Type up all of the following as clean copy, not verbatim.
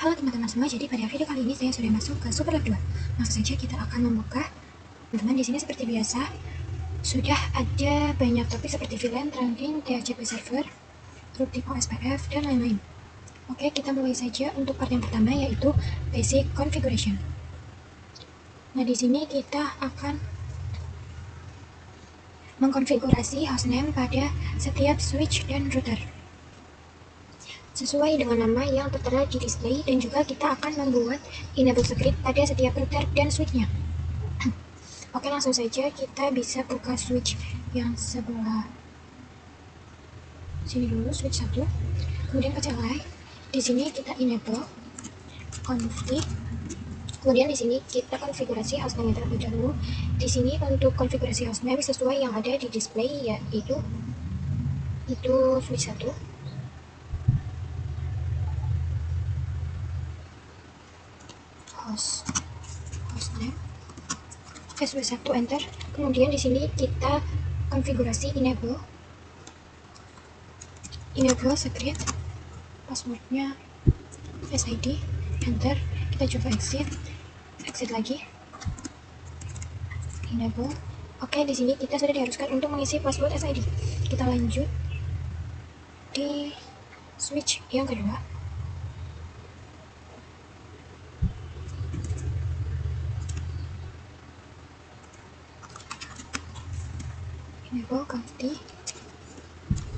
Halo teman-teman semua, jadi pada video kali ini saya sudah masuk ke Superlab 2. Langsung saja kita akan membuka. Teman-teman, di sini seperti biasa sudah ada banyak topik seperti VLAN, trunking, DHCP server, routing OSPF, dan lain-lain. Oke, kita mulai saja untuk part yang pertama, yaitu basic configuration. Nah, di sini kita akan mengkonfigurasi hostname pada setiap switch dan router sesuai dengan nama yang tertera di display, dan juga kita akan membuat enable script pada setiap router dan switchnya. Oke, langsung saja kita bisa buka switch yang sebelah sini dulu, switch 1, kemudian ke CLI. Di sini kita enable config, kemudian di sini kita konfigurasi hostname terlebih dahulu. Di sini untuk konfigurasi hostname sesuai yang ada di display, yaitu switch 1. Hostname switch 1, enter. Kemudian di sini kita konfigurasi enable script, passwordnya SID, enter. Kita coba exit lagi, enable. Oke, di sini kita sudah diharuskan untuk mengisi password SID. Kita lanjut di switch yang kedua. Enable ganti,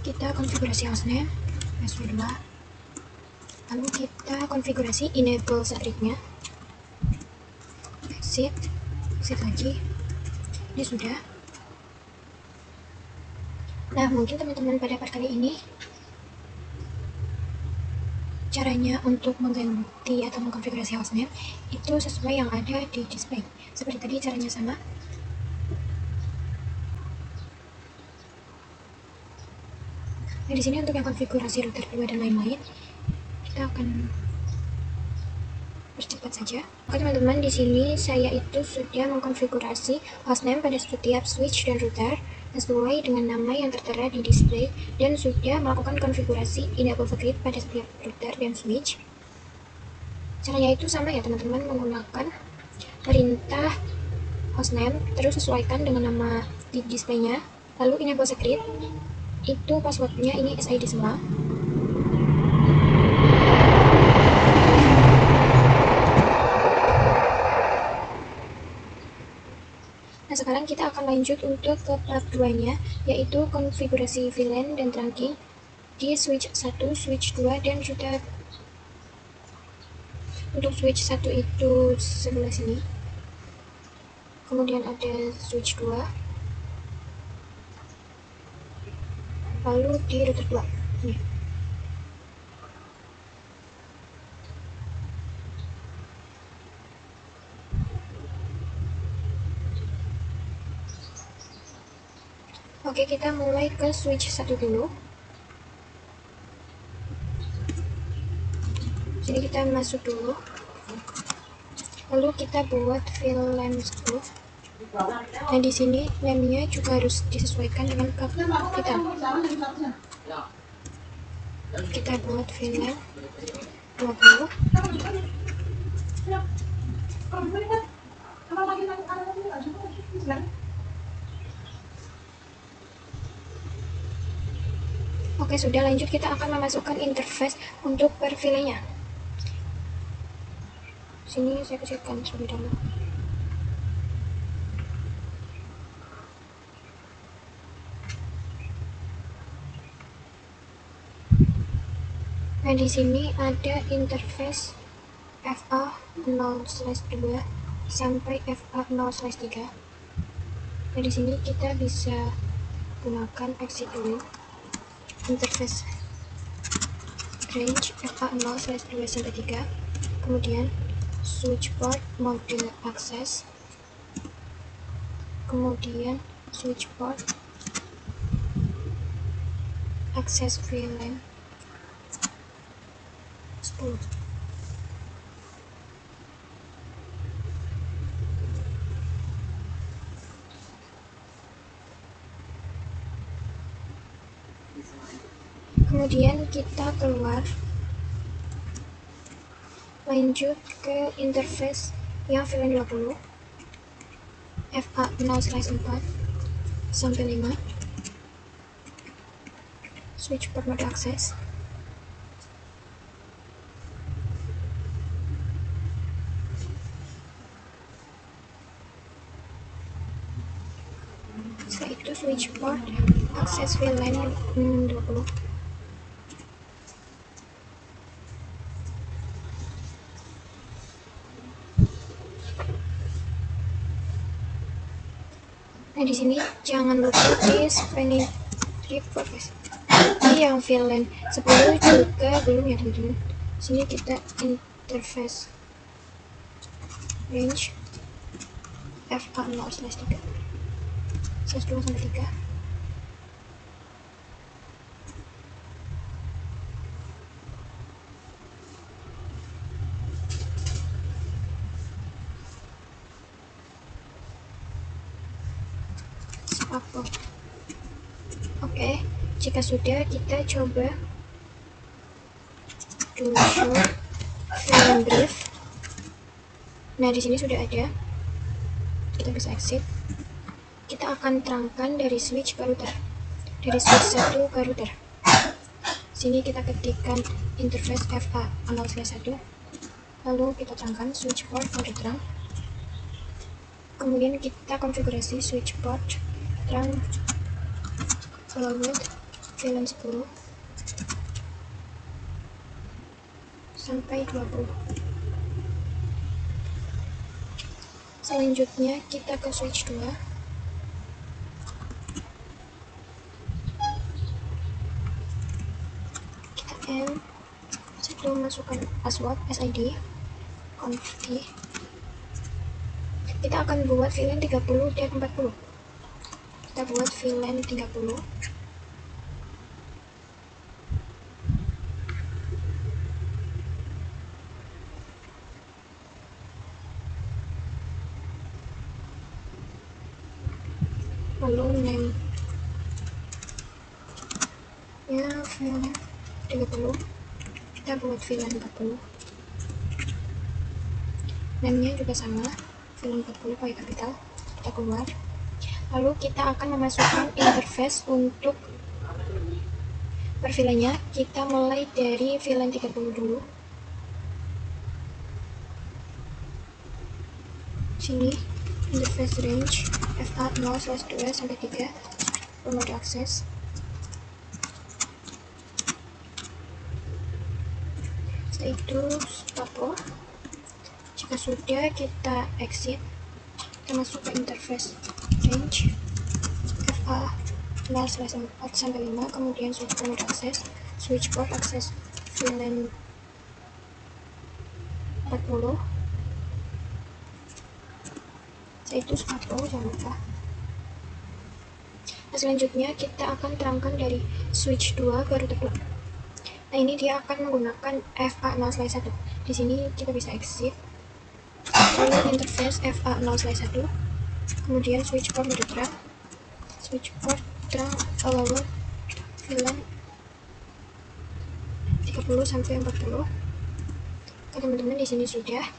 kita konfigurasi hostname password 2, lalu kita konfigurasi enable scriptnya, exit lagi. Ini sudah. Nah, mungkin teman-teman pada part kali ini caranya untuk mengganti atau mengkonfigurasi hostname itu sesuai yang ada di display. Seperti tadi caranya sama. Nah, di sini untuk yang konfigurasi router 2 dan lain-lain, kita akan percepat saja. Oke teman-teman, di sini saya itu sudah mengkonfigurasi hostname pada setiap switch dan router sesuai dengan nama yang tertera di display, dan sudah melakukan konfigurasi enable script pada setiap router dan switch. Caranya itu sama ya teman-teman, menggunakan perintah hostname, terus sesuaikan dengan nama di displaynya, lalu enable script. Itu passwordnya ini SID semua. Nah, sekarang kita akan lanjut untuk ke part 2 nya, yaitu konfigurasi VLAN dan trunking di switch 1, switch 2, dan router. Untuk switch 1 itu sebelah sini, kemudian ada switch 2, lalu di router 2 nih. Oke, kita mulai ke switch 1 dulu. Jadi kita masuk dulu, lalu kita buat VLAN 10. Nah, di sini name-nya juga harus disesuaikan dengan kapital. Kita buat VLAN 20. Oke, sudah. Lanjut, kita akan memasukkan interface untuk per VLAN-nya. Sini saya kecilkan terlebih dahulu. Nah, di sini ada interface FA0/2 sampai FA0/3. Nah, di sini kita bisa gunakan exit dulu. Interface range FA0/2 sampai 3. Kemudian switch port mode access. Kemudian switch port access VLAN 10. Kemudian kita keluar, Lanjut ke interface yang VLAN 20 FA 0/4 sampai 5, switch port mode akses. Setelah itu switch port akses VLAN 20. Nah, di sini jangan lupa di spanning tree progress. Ini yang VLAN 10 juga belum ya teman-teman. Sini kita interface range FA 0/3 /2 sampai 3. Apa? Oke, jika sudah kita coba dulu show VLAN brief. Nah, di sini sudah ada. Kita bisa exit. Kita akan terangkan dari switch ke router. Dari switch 1 ke router. Sini kita ketikkan interface FA 0/1. Lalu kita terangkan switch port mode terang. Kemudian kita konfigurasi switch port terang allowed VLAN 10 sampai 20. Selanjutnya kita ke switch 2. Kita masukkan password SID confi. Kita akan buat VLAN 30 dan 40. Kita buat VLAN 30. Lalu name ya VLAN 30. Kita buat VLAN 40. Name-nya juga sama, VLAN 40 pakai kapital. Kita keluar. Lalu kita akan memasukkan interface untuk per VLAN-nya. Kita mulai dari VLAN 30 dulu. Sini interface range FA 0/2 sampai 3 mode akses. Setelah itu stop. Jika sudah, kita exit. Kita masuk ke interface range FA 0/4 sampai 5, kemudian switch port mode akses, switch port akses VLAN 40. Setelah itu stop, jangan lupa. Nah, selanjutnya kita akan terangkan dari switch 2 ke router 2. Nah, ini dia akan menggunakan FA 0/1. Di sini kita bisa exit. Lalu interface FA 0/1. Kemudian switch port mode terang. Switch port terang allowed VLAN 30 sampai 40. Oke, teman-teman, di sini sudah.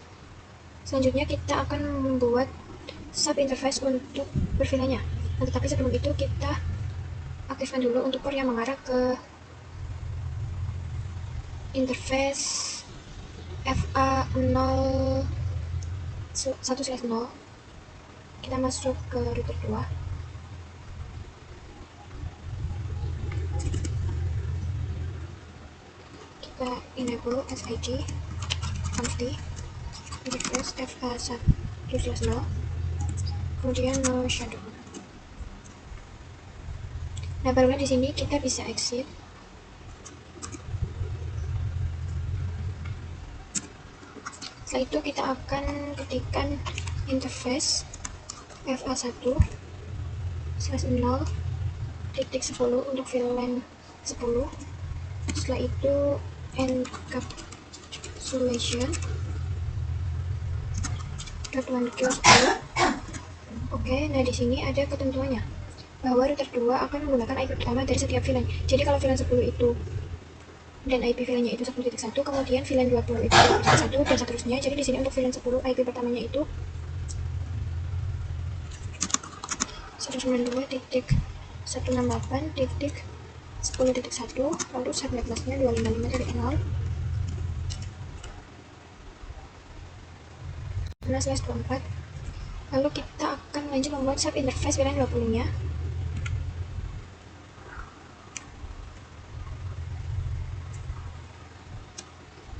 Selanjutnya kita akan membuat sub interface untuk berVLAN-nya. Nah, tetapi sebelum itu kita aktifkan dulu untuk port yang mengarah ke interface FA 1/0. Kita masuk ke router 2. Kita enable SID confi interface FA 1/0, kemudian no shadow. Nah, barulah di sini kita bisa exit. Setelah itu kita akan ketikkan interface FA 1/0.10 untuk VLAN 10. Setelah itu encapsulation .1Q10. Oke, nah di sini ada ketentuannya bahwa router 2 akan menggunakan IP pertama dari setiap VLAN. Jadi kalau VLAN 10 itu dan IP VLAN-nya itu 10.1, kemudian VLAN 20 itu 20.1 dan seterusnya. Jadi di sini untuk VLAN 10 IP pertamanya itu 192.168.10.1, lalu subnet masknya 255.0 11/24. Lalu kita akan lanjut membuat sub interface VLAN 20-nya.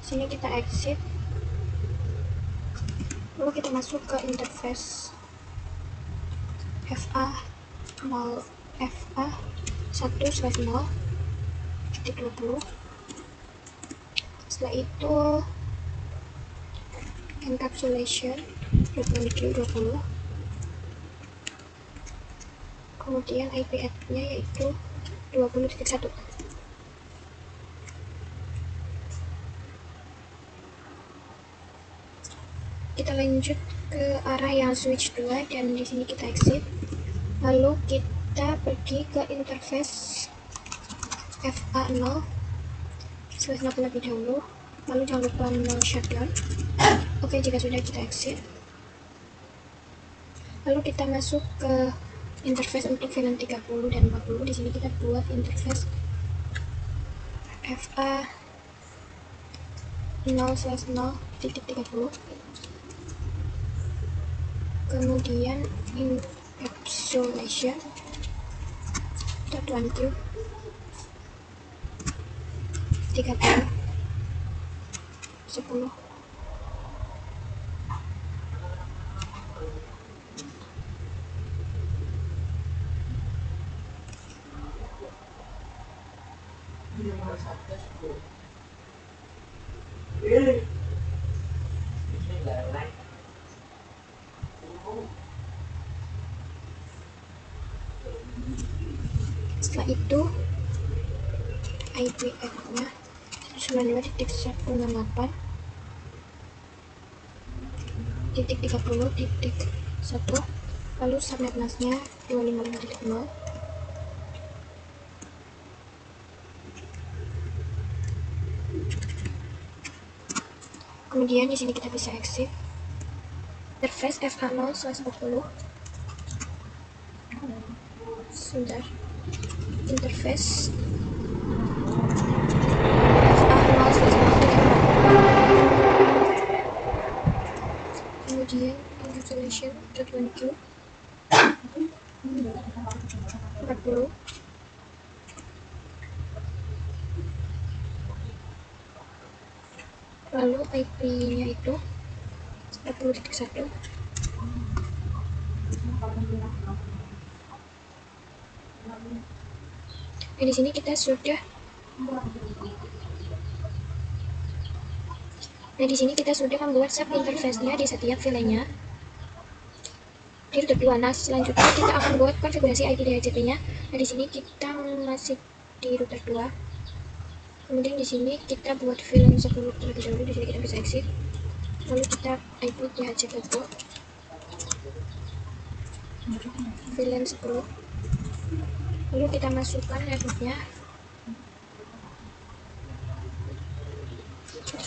Sini kita exit, lalu kita masuk ke interface FA0 FA1/0.20. Setelah itu encapsulation .1q20, kemudian IP add-nya yaitu 20.1. Kita lanjut ke arah yang switch 2 dan di sini kita exit, lalu kita pergi ke interface FA0/0 terlebih dahulu, lalu jangan lupa no shutdown. Oke, jika sudah kita exit, lalu kita masuk ke interface untuk VLAN 30 dan 40. Di sini kita buat interface FA0/0.30, kemudian encapsulation .1q 30 10. Setelah itu IP add-nya 192.168.30.1, lalu subnet masknya 255.0. Kemudian di sini kita bisa exit interface FA0/40. Sebentar, interface kemudian encapsulation .1q 40, lalu IP-nya itu 40.1. Nah, di sini kita sudah membuat sub interface-nya di setiap VLAN-nya di router 2. Nah, selanjutnya kita akan buat konfigurasi IP DHCP-nya. Nah, di sini kita masih di router 2. Kemudian di sini kita buat VLAN 10 terlebih dahulu. Di sini kita bisa exit. Lalu kita IP DHCP VLAN 10. Lalu kita masukkan networknya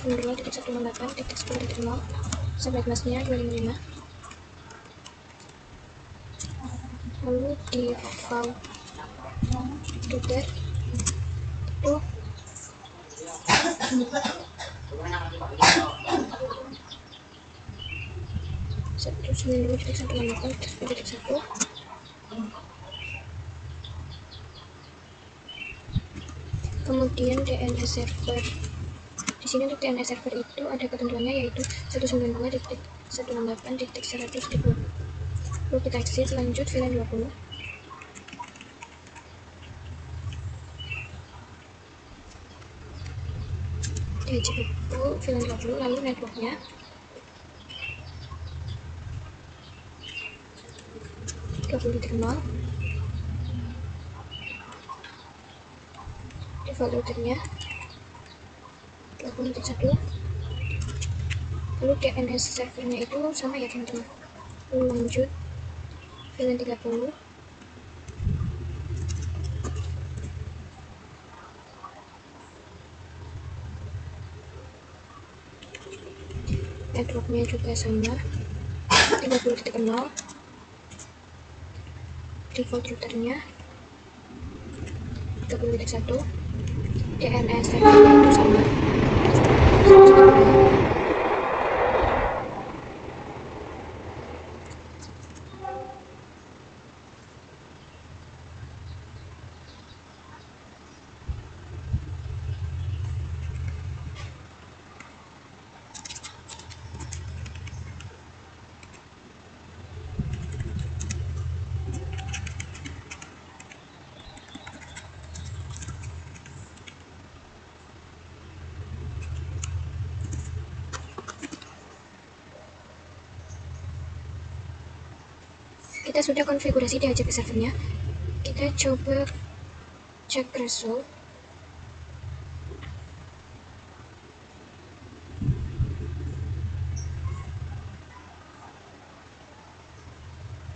192.168.10.0, subnet masknya 255. Lalu default router itu 192.168.10.1. Kemudian DNS server. Di sini untuk DNS server itu ada ketentuannya yaitu 192.168.100.20. Lalu kita exit, lanjut VLAN 20. DHCP VLAN 20, lalu networknya terminal, default routernya 20.1, lalu DNS servernya itu sama ya teman-teman. Lalu lanjut VLAN 30, networknya juga sama 30.0, default routernya 30.1, DNS servernya itu sama 192. Kita sudah konfigurasi DHCP servernya. Kita coba cek result.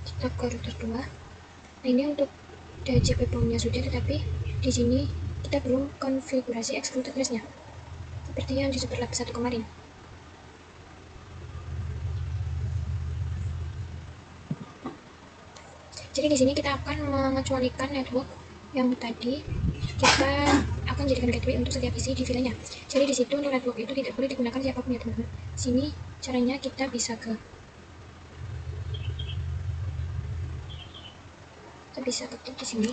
Kita ke router 2. Nah, ini untuk DHCP POM-nya sudah, tetapi di sini kita belum konfigurasi exclude address-nya seperti yang di Superlab 1 kemarin. Jadi di sini kita akan mengecualikan network yang tadi kita akan jadikan gateway untuk setiap isi di VLAN-nya. Jadi di situ network itu tidak boleh digunakan siapapun ya teman-teman. Sini caranya kita bisa ketik di sini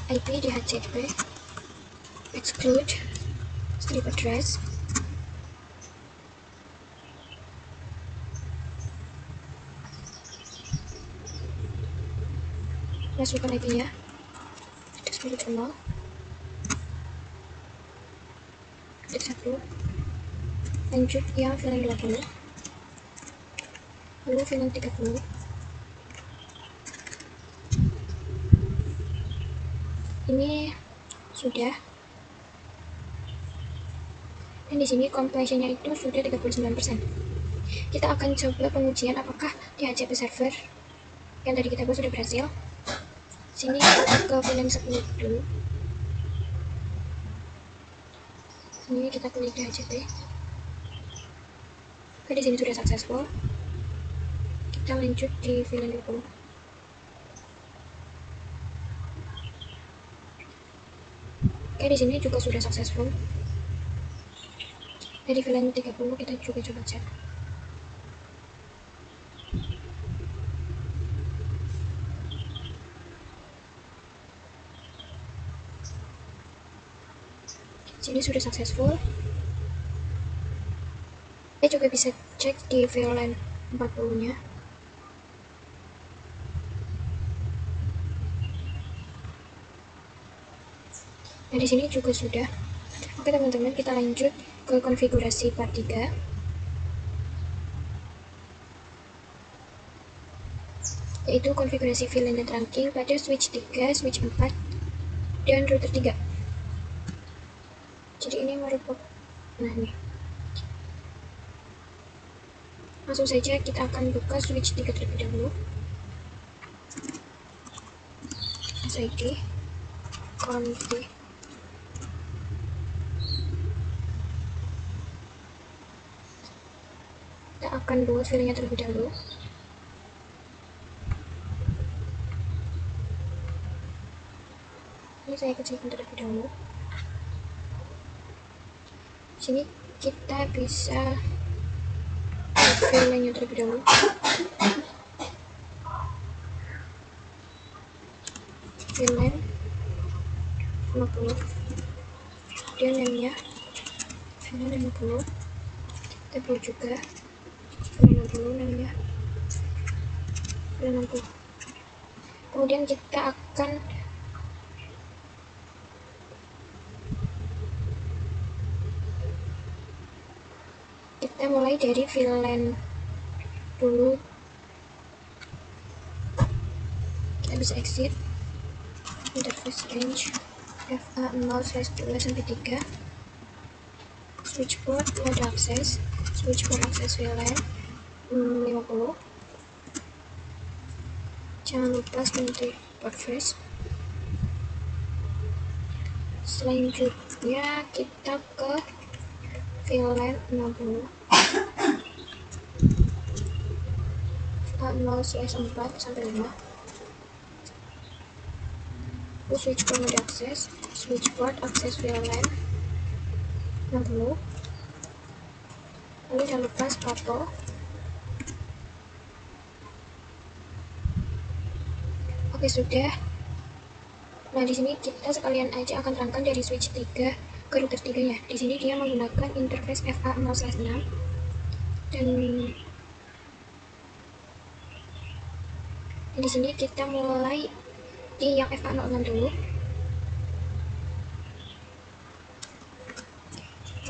IP DHCP exclude strip address masukkan IP-nya 10.0 1, lanjut yang VLAN 20, lalu VLAN 30. Ini sudah, dan di sini completion-nya itu sudah 39%. Kita akan coba pengujian apakah DHCP server yang tadi kita buat sudah berhasil. Sini kita ke VLAN 10 dulu. Ini kita klik DHCP. Oke, di sini sudah successful. Kita lanjut di VLAN 20. Oke, di sini juga sudah successful. Dari VLAN 30 kita juga coba cek. Sini sudah successful. Kita juga bisa cek di VLAN 40-nya. Nah, di sini juga sudah. Oke teman-teman, kita lanjut ke konfigurasi part 3. Yaitu konfigurasi VLAN dan trunking pada switch 3, switch 4, dan router 3. Jadi ini merupakan, nah nih, langsung saja kita akan buka switch 3 terlebih dahulu. SID config. Kita akan buat VLAN-nya terlebih dahulu. Ini saya kecilkan terlebih dahulu. Sini kita bisa VLAN-nya terlebih dahulu. VLAN 50, kemudian name-nya VLAN 50. Kita buat juga VLAN 60, name-nya VLAN 60. Kemudian kita akan mulai dari VLAN dulu. Kita bisa exit interface range FA0/2 sampai 3, switchboard mode access, switchboard access VLAN 50. Jangan lupa ganti port phrase. Selanjutnya kita ke VLAN 60. FA0/4 sampai 5. Lalu switchboard mode akses, switchboard akses VLAN 60. Lalu jangan lupa spato. Oke, sudah. Nah, di sini kita sekalian aja akan terangkan dari switch 3 ke router 3 ya. Di sini dia menggunakan interface FA0/6 dan di sini kita mulai di yang FA06 dulu.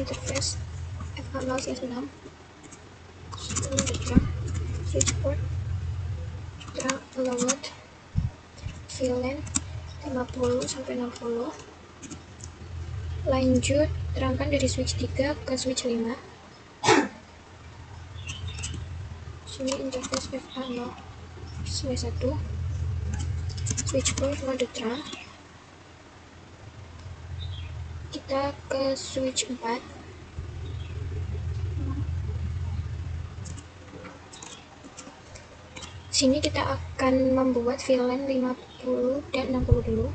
Interface FA0/6 switchboard drag allowed VLAN 50 sampai 60. Lanjut terangkan dari switch 3 ke switch 5. Sini interface FA0/1 switchboard mode terang. Kita ke switch 4. Sini kita akan membuat VLAN 50 dan 60 dulu.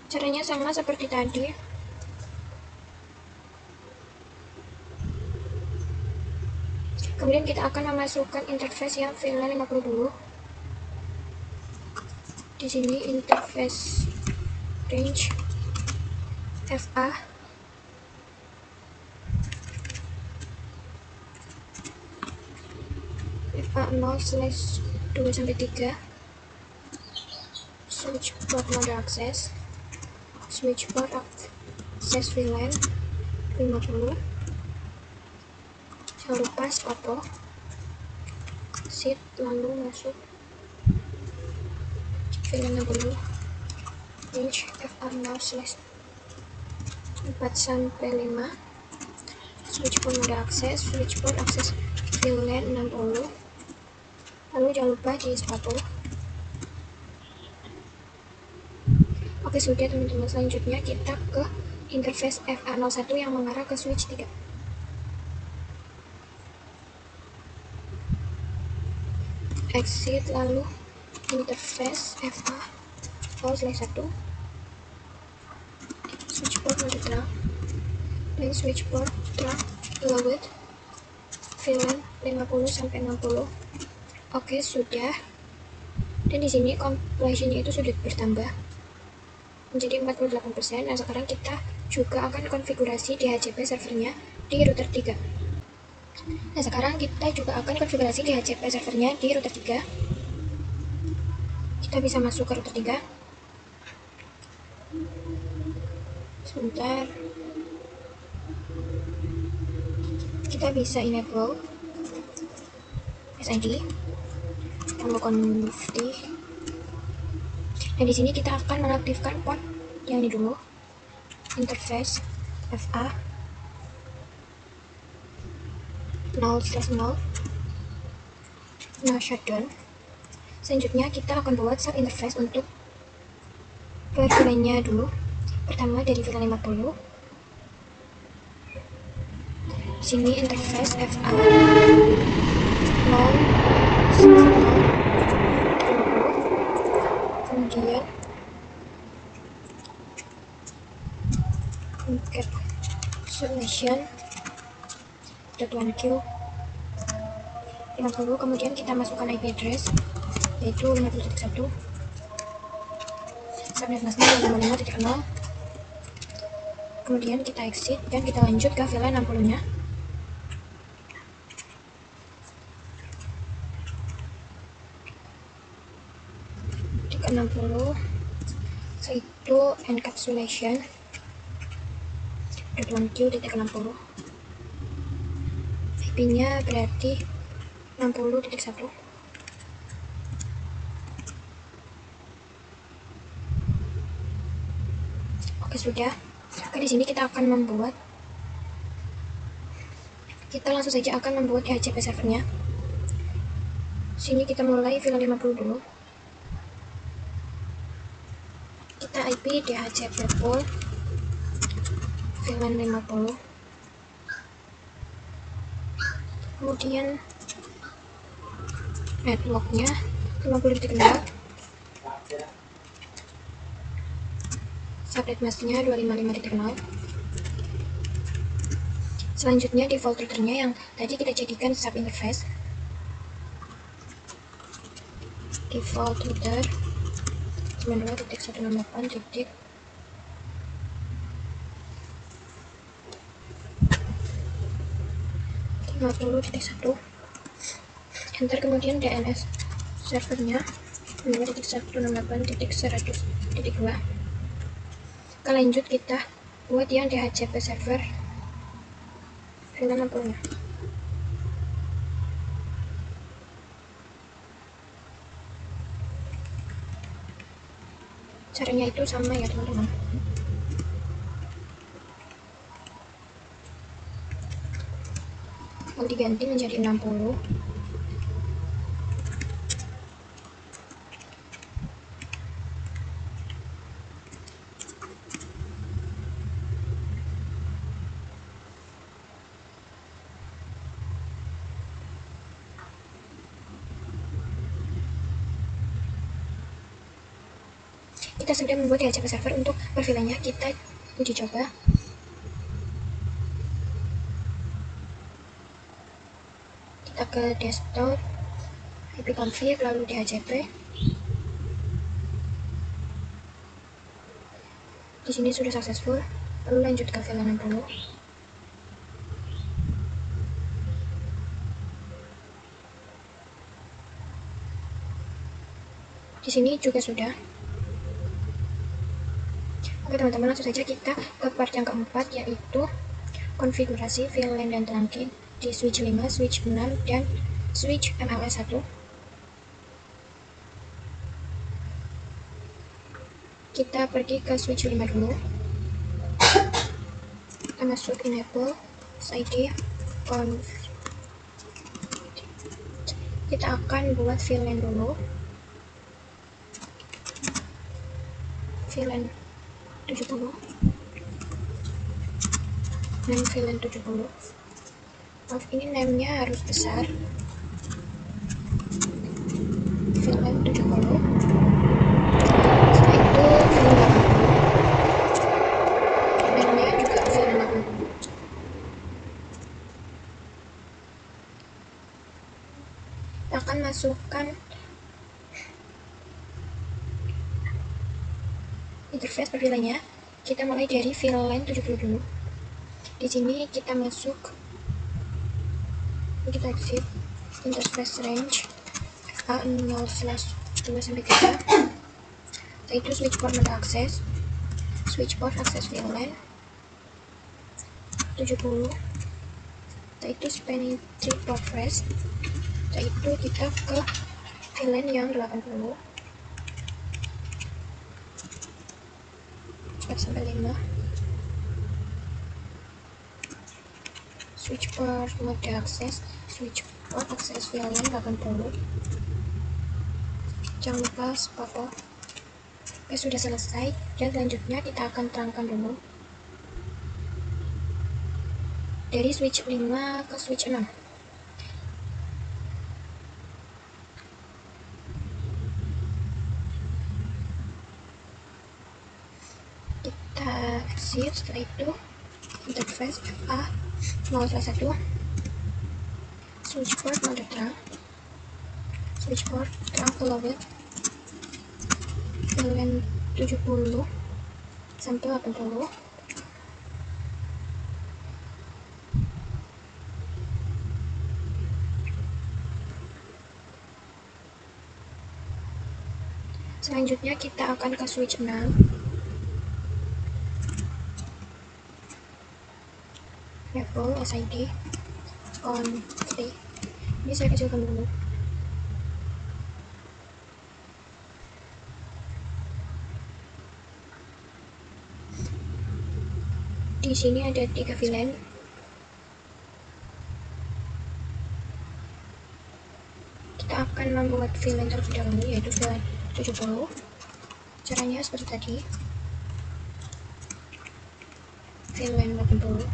Caranya sama seperti tadi. Kemudian kita akan memasukkan interface yang VLAN 50 dulu. Di sini interface range FA FA0/2 sampai 3. Switchboard mode akses, switchboard akses VLAN 50. Jangan lupa spato shift lalu masuk VLAN 60 range FA0/4 sampai 5. Switchboard mode akses, switchboard akses VLAN 60. Lalu jangan lupa di spato. Oke, sudah teman-teman. Selanjutnya kita ke interface FA01 yang mengarah ke switch 3. Exit lalu interface FA0/1 switchboard mode terang dan switchboard terang allowed VLAN 50 sampai 60. Oke, sudah. Dan di sini completionnya itu sudah bertambah menjadi 48%. Nah, sekarang kita juga akan konfigurasi DHCP servernya di router 3. Nah, sekarang kita juga akan konfigurasi DHCP servernya di router 3. Kita bisa masuk ke router 3. Sebentar. Kita bisa enable SID, tambah config. Nah, di sini kita akan mengaktifkan port yang ini dulu. Interface FA 0/0 no shutdown. Selanjutnya kita akan buat sub interface untuk VLAN-nya dulu. Pertama dari VLAN 50. Sini interface FA 0/0 kemudian encapsulation .1q 50. Kemudian kita masukkan IP address yaitu 50.1 subnet masknya 55.0. Kemudian kita exit dan kita lanjut ke VLAN 60 nya. Di 60 yaitu encapsulation .1q.60. IP nya berarti 60.1. Oke, sudah. Oke, di sini kita akan membuat Kita langsung saja akan membuat DHCP servernya. Sini kita mulai VLAN 50 dulu. Kita IP DHCP pool VLAN 50. Kemudian networknya 50.0. Subnet masknya 255.0. Selanjutnya default routernya yang tadi kita jadikan sub interface. Default router 92.168.50.1. Enter, kemudian DNS servernya 2.168.100.2. Lanjut kita buat yang DHCP server VLAN 60 nya. Caranya itu sama ya teman-teman. Mau diganti menjadi 60. Kita sudah membuat DHCP server untuk perfilannya. Kita uji coba. Kita ke desktop, ipconfig, lalu DHCP. Di sini sudah successful. Lalu lanjut ke VLAN 60. Di sini juga sudah. Oke teman-teman, langsung saja kita ke part yang keempat, yaitu konfigurasi VLAN dan trunking di switch 5, switch 6, dan switch MLS 1. Kita pergi ke switch 5 dulu. Kita masuk enable SID conf. Kita akan buat VLAN dulu. VLAN 70 name VLAN 70. Maaf, ini name-nya harus besar. VLAN 70. Setelah itu VLAN 80. Name-nya juga VLAN 80. Kita akan masukkan interface perfilannya. Kita mulai dari VLAN 70 dulu. Di sini kita masuk, kita exit interface range A0/2-3. Setelah itu switchport mode akses, switchport akses VLAN 70. Setelah itu spanning tree port phrase. Setelah itu kita ke VLAN yang 80 4 sampai 5. Switchport mode akses, switchport akses VLAN 80. Jangan lupa spotlight. Oke, sudah selesai, dan selanjutnya kita akan terangkan dulu dari switch 5 ke switch 6. Kita exit, setelah itu interface A0/1, switchport mode terang, switchport terang loaded VLAN 70 sampai 80. Selanjutnya kita akan ke switch 6. Level SID config. Ini saya kecilkan dulu. Di sini ada 3 VLAN. membuat VLAN terlebih dahulu, yaitu VLAN 70. Caranya seperti tadi. VLAN 80.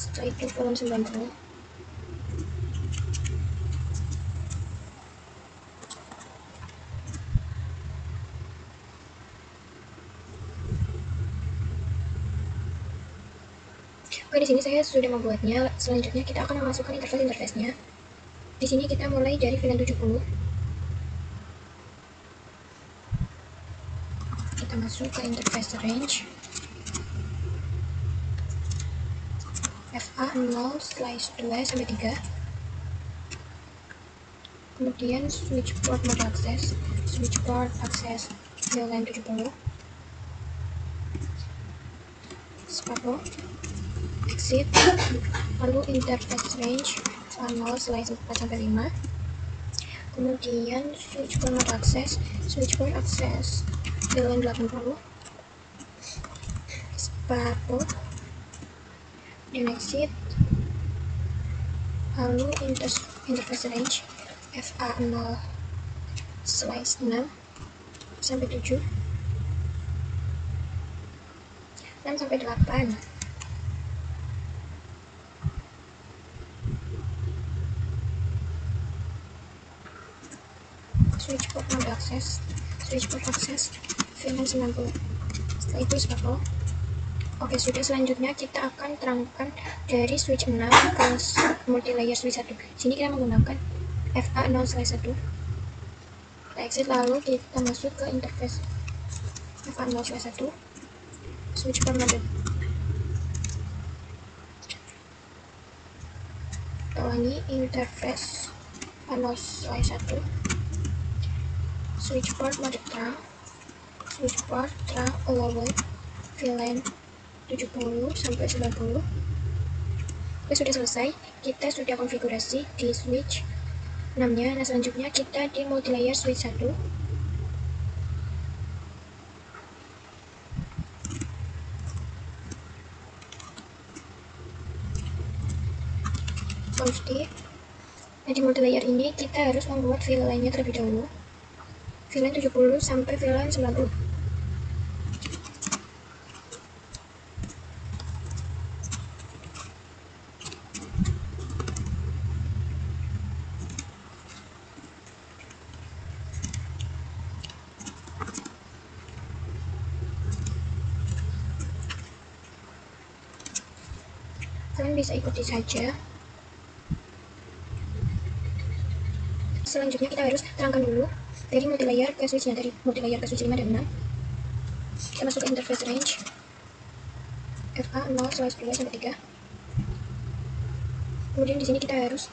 Setelah itu VLAN 90. Oke, di sini saya sudah membuatnya. Selanjutnya kita akan memasukkan interface-nya. Di sini kita mulai dari VLAN 70. Kita masuk ke interface range. FA0/2/3. Kemudian switch port mode access. Switch port access VLAN 70. Spapo. Exit. Lalu interface range FA0/4/5. Kemudian switch port mode access. Switch port access VLAN 80. Spapo. Dan exit. Lalu interface range FA0/6/7, 6/8. Switch port mode access. Switch port access VLAN 90. Setelah itu spapo. Oke, sudah. Selanjutnya kita akan terangkan dari switch 6 ke multilayer switch 1. Sini kita menggunakan FA0/1. Kita exit, lalu kita masuk ke interface FA0/1. Switch port mode. Kita ulangi interface FA0/1. Switch port mode trunk. Switch port trunk allowed VLAN 70/90. Oke, sudah selesai. Kita sudah konfigurasi di switch 6-nya. Nah, selanjutnya kita di multilayer switch 1. Config. Nah, di multilayer ini kita harus membuat VLAN-nya terlebih dahulu. VLAN 70 sampai VLAN 90. Kalian bisa ikuti saja. Selanjutnya kita harus terangkan dulu dari multilayer ke switch-nya, dari multilayer ke switch 5 dan 6. Kita masuk ke interface range FA0/2/3. Kemudian di sini kita harus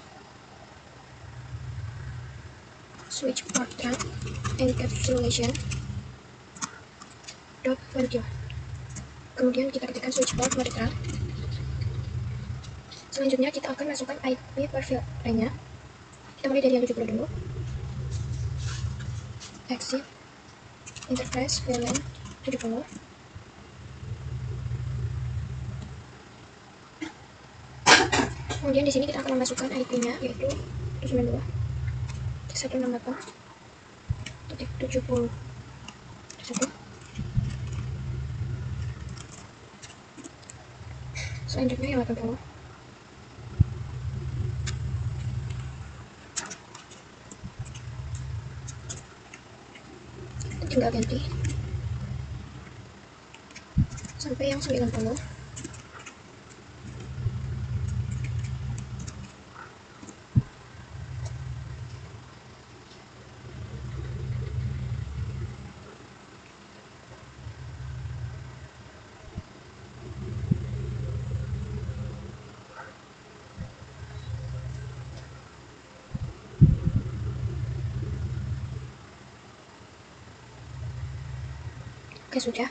switch port trunk encapsulation .virtual. Kemudian kita ketikkan switch port mode trunk. Selanjutnya kita akan masukkan IP per VLAN-nya. Kita mulai dari yang 70 dulu. Exit interface VLAN 70. Kemudian di sini kita akan memasukkan IP-nya, yaitu 192.168.70.1. Selanjutnya yang 80. Tinggal ganti sampai yang 90. Oke, sudah.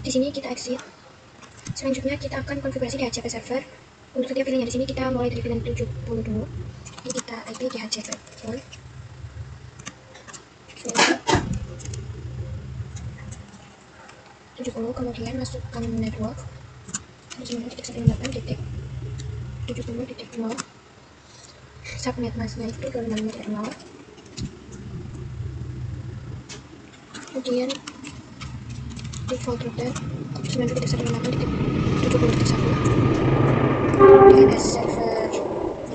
Di sini kita exit. Selanjutnya kita akan konfigurasi DHCP server. Untuk setiap VLAN-nya di sini kita mulai dari VLAN 70 dulu. Jadi kita IP DHCP VLAN 70, kemudian masukkan network. 192.168.70.0. Subnet masknya itu 25.0. Kemudian default router 90.168.70.1 DNS server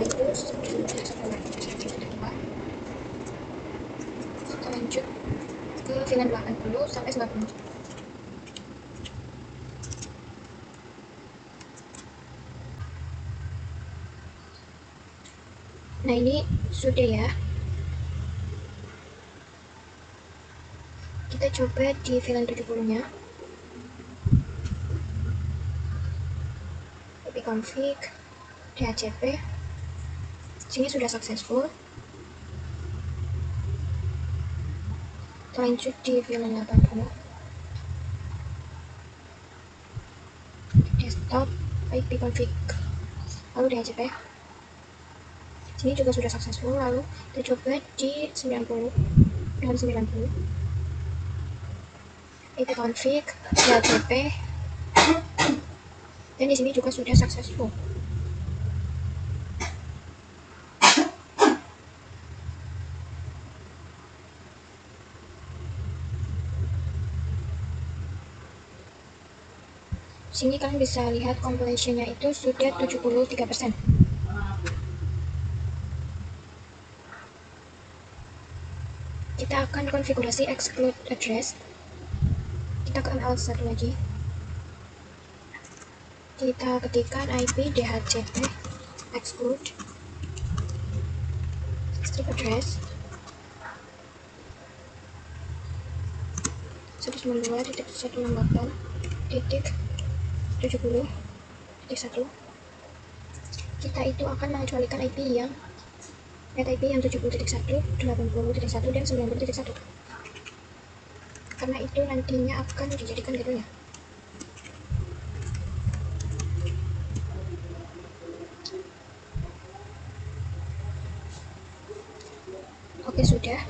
itu 192.168.70.2. Kita lanjut ke VLAN 80 sampai 90. Nah, ini sudah ya. Kita coba di VLAN 70 nya. ipconfig DHCP. Sini sudah successful. Lanjut di VLAN 80. Desktop ipconfig lalu DHCP. Sini juga sudah successful. Lalu kita coba di 90 dengan 90. ipconfig DHCP, dan di sini juga sudah successful. Sini kalian bisa lihat completion-nya itu sudah 73%. Kita akan konfigurasi exclude address. Kita ke ML1 lagi. Kita ketikkan IP DHCP exclude strip address 192.168.70.1. Kita itu akan mengecualikan IP yang net IP yang 70.1, 80.1, dan 90.1, karena itu nantinya akan dijadikan gedungnya. Oke, sudah.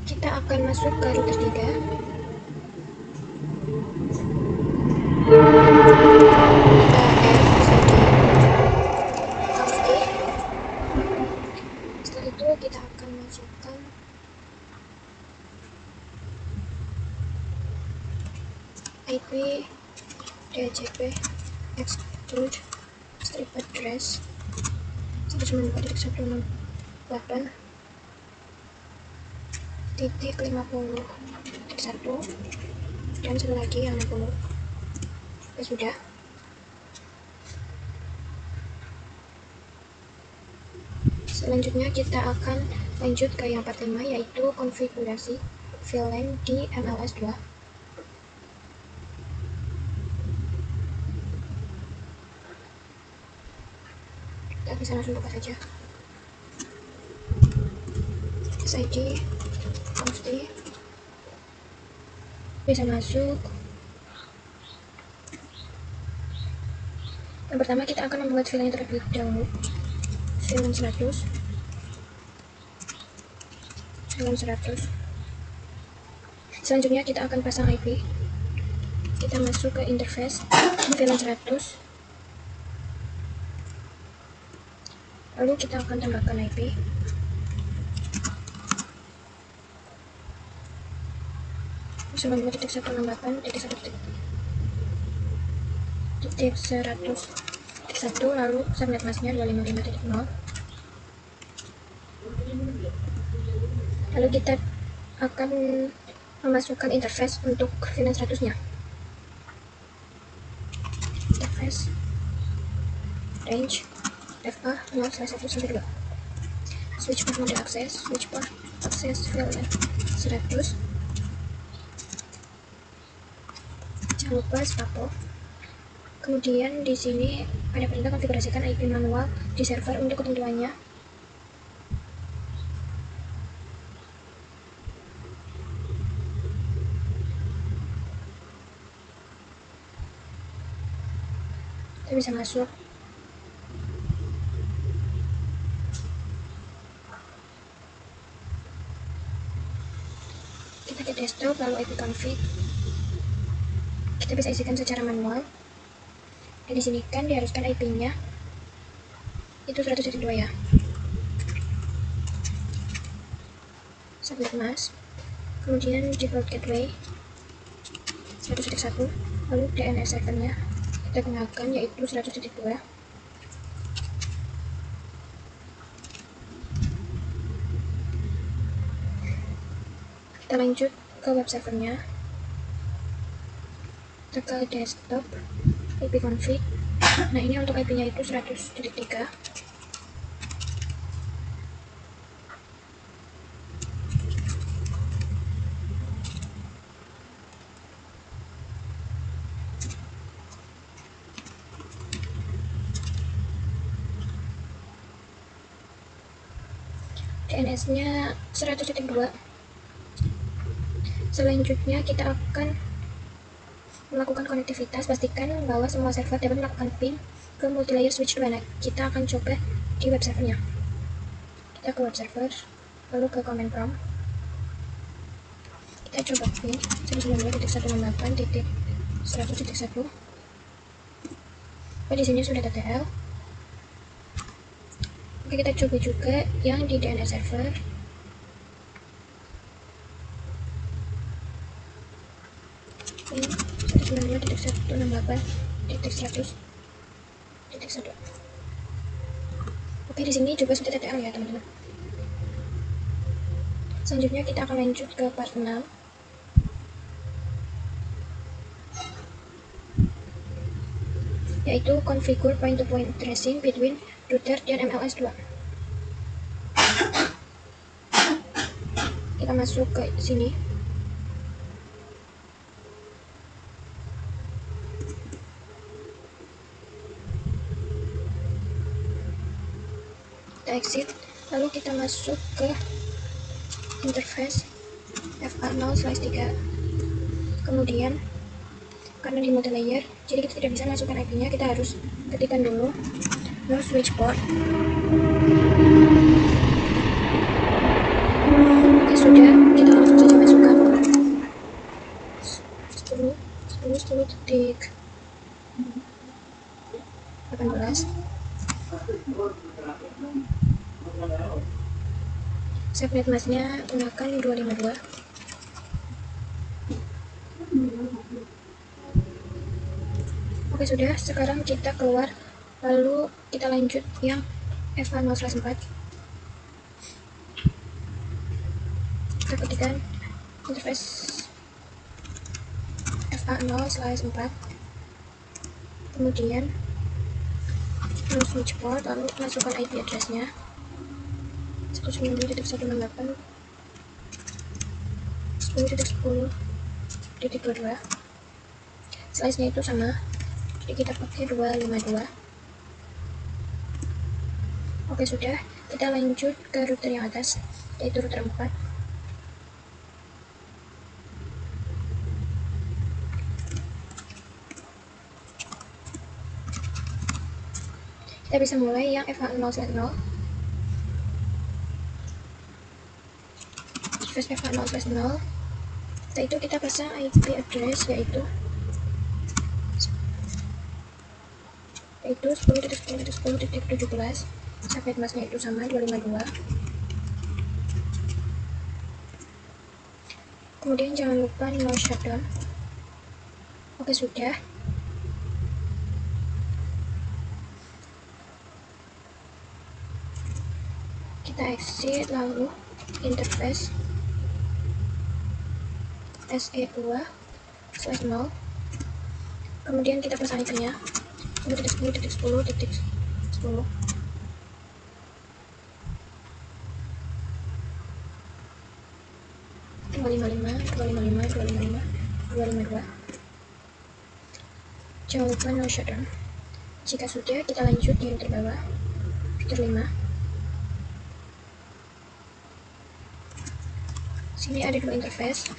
Kita akan masuk ke router 3. Setelah itu kita akan masukkan IP DHCP exclude strip address 192.168.50.1 dan satu lagi yang 60. Oke, sudah. Selanjutnya kita akan lanjut ke yang part 5, yaitu konfigurasi VLAN di MLS2. Kita bisa langsung buka saja. SID const bisa masuk. Yang pertama kita akan membuat VLAN terlebih dahulu. VLAN 100. Selanjutnya kita akan pasang IP. Kita masuk ke interface VLAN 100. Lalu kita akan tambahkan IP. Lalu subnet masknya 255.0. Lalu kita akan memasukkan interface untuk VLAN 100 nya. Interface range FA 0/1/2. Switch port mode access, switch port access VLAN 100. Jangan lupa spapo. Kemudian di sini ada perintah konfigurasikan IP manual di server untuk ketentuannya. kita bisa masuk kita ke desktop, lalu ipconfig kita bisa isikan secara manual. Dan di sini kan diharuskan IP-nya itu 100.2 ya. Subnet mask, kemudian default gateway 100.1, lalu DNS servernya kita gunakan yaitu 100.2. Kita lanjut ke web servernya, kita ke desktop, ipconfig. Nah ini untuk IP-nya itu 100.3. DNS-nya 100.2. Selanjutnya kita akan melakukan konektivitas. Pastikan bahwa semua server dapat melakukan ping ke multilayer switch 2. Nah, kita akan coba di web servernya. Kita ke web server, lalu ke command prompt. Kita coba ping 192.168.100.1. Oh, di sini sudah TTL. Oke, kita coba juga yang di DNS server. Ping 192.168.100.1. Oke, di sini juga sudah TTL ya, teman-teman. Selanjutnya kita akan lanjut ke part 6. Yaitu configure point-to-point tracing between router dan MLS2. Kita masuk ke sini. Kita exit, lalu kita masuk ke interface FA0/3. Kemudian karena di multilayer, jadi kita tidak bisa masukkan IP-nya, kita harus ketikkan dulu no switch port. Oke, sudah, kita langsung saja masukkan 10 detik 18. Subnet masknya gunakan 252. Oke, sudah, sekarang kita keluar, lalu kita lanjut yang FA0/4. Kita ketikkan interface FA0/4, kemudian no switch port, lalu masukkan IP address-nya 192.168.10.10.22. Size-nya itu sama, jadi kita pakai 252. Oke, sudah, kita lanjut ke router yang atas, yaitu router 4. Kita bisa mulai yang FA0/0. Interface FA0/0. Setelah itu kita pasang IP address yaitu 10.10.10.17. Subnet masknya itu sama, 252. Kemudian jangan lupa no shutdown. Oke, sudah. Kita exit, lalu interface SE2/0. Kemudian kita pasang IP-nya 10.10.10.10. Jangan lupa no shutdown. Jika sudah, kita lanjut di router bawah, router 5. Sini ada dua interface.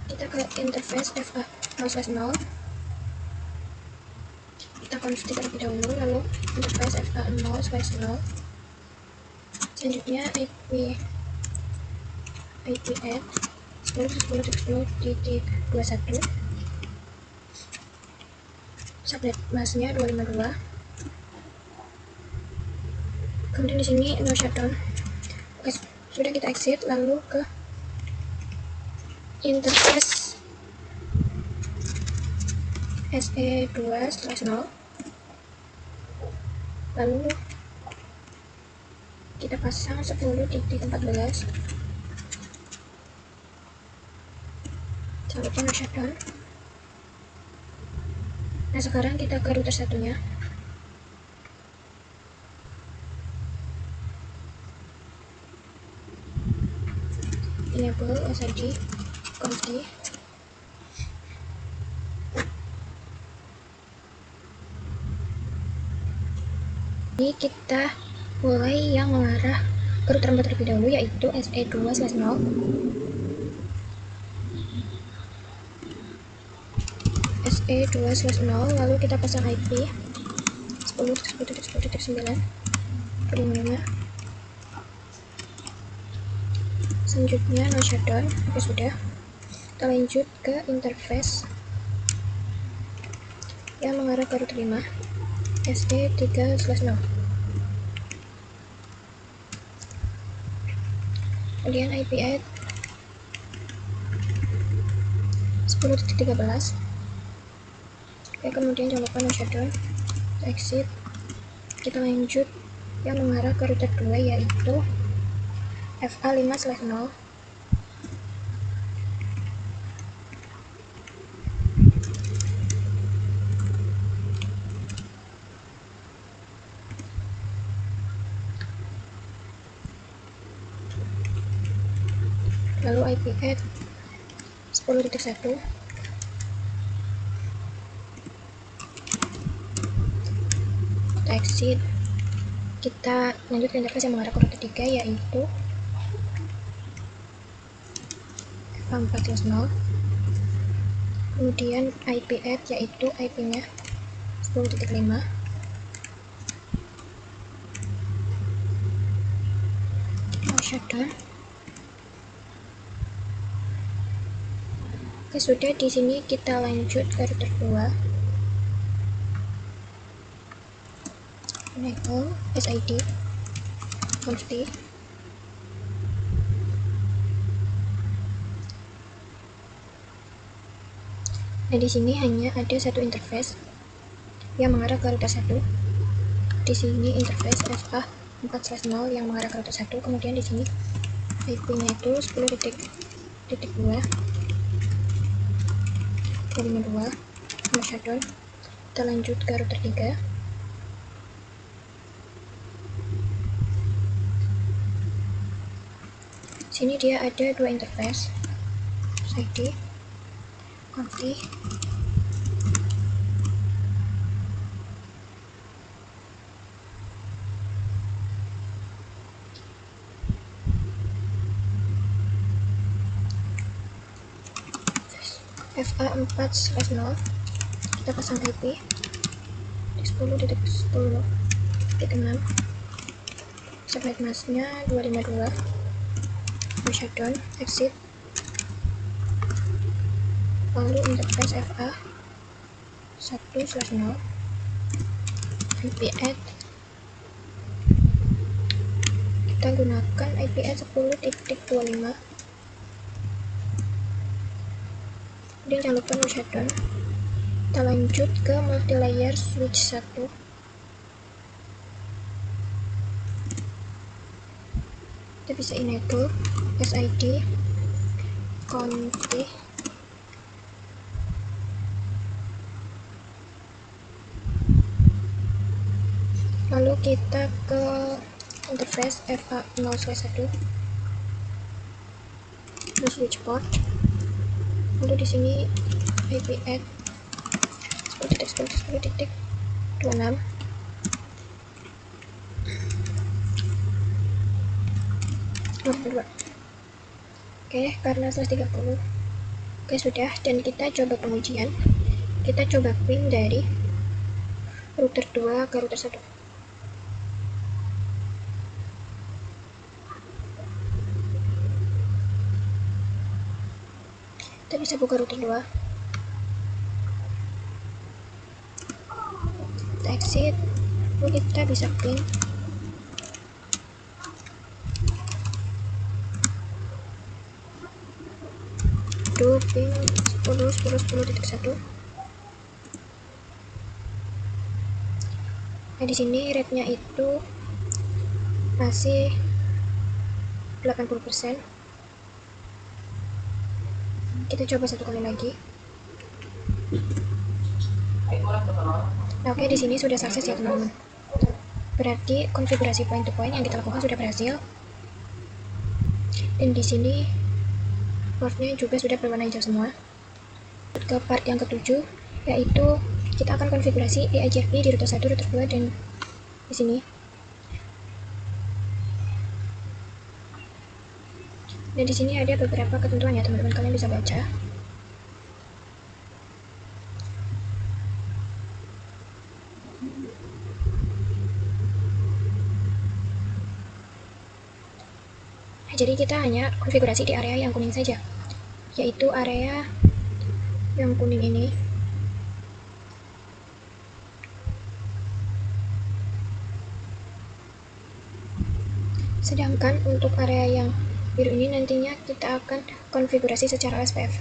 Kita ke interface FA 0/0. Kita konfig terlebih dahulu, lalu interface FA 0/0. Selanjutnya IP add 10.10.10.21, subnet masknya 252. Kemudian di sini no shutdown. Oke, sudah kita exit, lalu ke interface SE2/0. Lalu kita pasang 10.14. Selanjutnya no shutdown. Nah, sekarang kita ke router satunya. Enable SID config. Ini kita mulai yang mengarah ke router 4 terlebih dahulu, yaitu SE2/0. SE2/0, lalu kita pasang IP 10.10.10.9. Selanjutnya no shutdown. Oke, sudah. Kita lanjut ke interface yang mengarah ke router 5, SE3/0. Kemudian IP add 10.13. Oke, kemudian jangan lupa no shutdown. Kita exit. Kita lanjut yang mengarah ke router 2, yaitu FA5/0. Lalu IP add 10.1. Kita exit. Kita lanjut ke interface yang mengarah ke router 3, yaitu FA4/0. Kemudian IP add, yaitu IP-nya 10.5. No shutdown. Oke, sudah. Di sini kita lanjut ke router 2. Enable SID config. Nah, di sini hanya ada satu interface yang mengarah ke router 1. Di sini interface FA4/0 yang mengarah ke router 1. Kemudian di sini IP-nya itu 10.2.252. No shutdown. Kita lanjut ke router 3. Sini dia ada dua interface, SID config. FA4/0. Kita pasang IP 10.10.6. Subnet masknya 252. No shutdown. Exit. Lalu interface FA1/0. IP add. Kita gunakan IP add 10.25. Kemudian jangan lupa no shutdown. Kita lanjut ke multilayer switch 1. Kita bisa enable SID config. Lalu kita ke interface FA0/1, ke switch port. Lalu di sini IP add 10.10.10.26. Oke, karena 130 Oke, sudah, dan kita coba pengujian. Kita coba pin dari router 2 ke router 1. Kita bisa buka router 2. Kita exit, lalu kita bisa pin pin 10.10.10.1. Nah, di sini rate-nya itu masih 80%. Kita coba satu kali lagi. Nah, oke, di sini sudah sukses ya teman-teman. Berarti konfigurasi point to point yang kita lakukan sudah berhasil. Dan di sini portnya juga sudah berwarna hijau semua. Ke part yang ketujuh, yaitu kita akan konfigurasi EIGRP di router 1, router 2, dan di sini. Dan di sini ada beberapa ketentuan ya teman-teman, kalian bisa baca. Nah, jadi kita hanya konfigurasi di area yang kuning saja, yaitu area yang kuning ini. Sedangkan untuk area yang biru ini nantinya kita akan konfigurasi secara SPF.